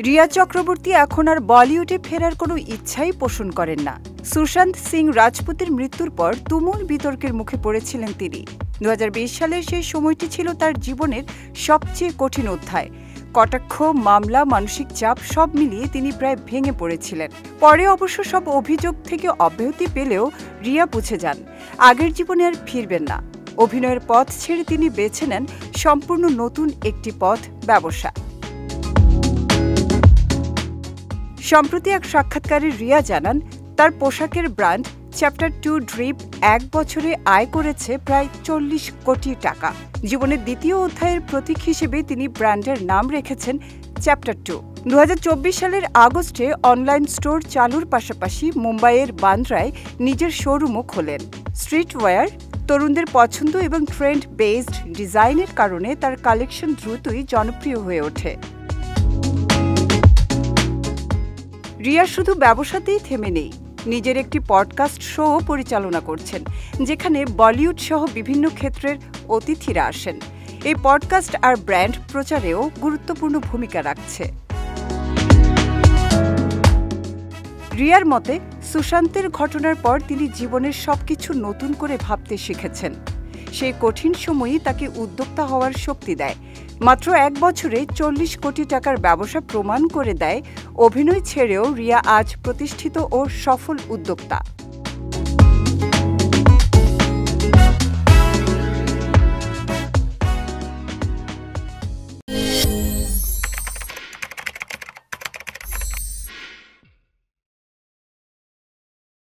রিয়া চক্রবর্তী এখন আর বলিউডে ফেরার কোনো ইচ্ছাই পোষণ করেন না। সুশান্ত সিং রাজপুতের মৃত্যুর পর তুমুল বিতর্কের মুখে পড়েছিলেন তিনি। 2020 সালের সেই সময়টি ছিল তার জীবনের সবচেয়ে কঠিন অধ্যায়। কটাক্ষ, মামলা, মানসিক চাপ সব মিলিয়ে তিনি প্রায় ভেঙে পড়েছিলেন। পরে অবশ্য সব অভিযোগ থেকে অব্যাহতি পেলেও রিয়া বুঝে যান আগের জীবনে আর ফিরবেন না। অভিনয়ের পথ ছেড়ে তিনি বেছে নেন সম্পূর্ণ নতুন একটি পথ, ব্যবসা। সম্প্রতি এক সাক্ষাৎকারে রিয়া জানান, তার পোশাকের ব্র্যান্ড চ্যাপ্টার 2 ড্রিপ 1 বছরে আয় করেছে প্রায় 40 কোটি টাকা। জীবনের দ্বিতীয় অধ্যায়ের প্রতীক হিসেবে তিনি ব্র্যান্ডের নাম রেখেছেন চ্যাপ্টার 2। 2024 সালের আগস্টে অনলাইন স্টোর চালুর পাশাপাশি মুম্বাইয়ের বান্দ্রায় নিজের শোরুমও খোলেন। স্ট্রিটওয়্যার, তরুণদের পছন্দ এবং ট্রেন্ড বেসড ডিজাইনের কারণে তার কালেকশন দ্রুতই জনপ্রিয় হয়ে ওঠে। রিয়া শুধু ব্যবসাতেই থেমে নেই, নিজের একটি পডকাস্ট শো পরিচালনা করছেন, যেখানে বলিউড সহ বিভিন্ন ক্ষেত্রের অতিথিরা আসেন। এই পডকাস্ট আর ব্র্যান্ড প্রচারেও গুরুত্বপূর্ণ ভূমিকা রাখছে। রিয়ার মতে, সুশান্তের ঘটনার পর তিনি জীবনের সবকিছু নতুন করে ভাবতে শিখেছেন। সেই কঠিন সময়ই তাকে উদ্যোক্তা হওয়ার শক্তি দেয়। মাত্র 1 বছরে 40 কোটি টাকার ব্যবসা প্রমাণ করে দেয়, অভিনয় ছেড়েও রিয়া আজ প্রতিষ্ঠিত ও সফল উদ্যোক্তা।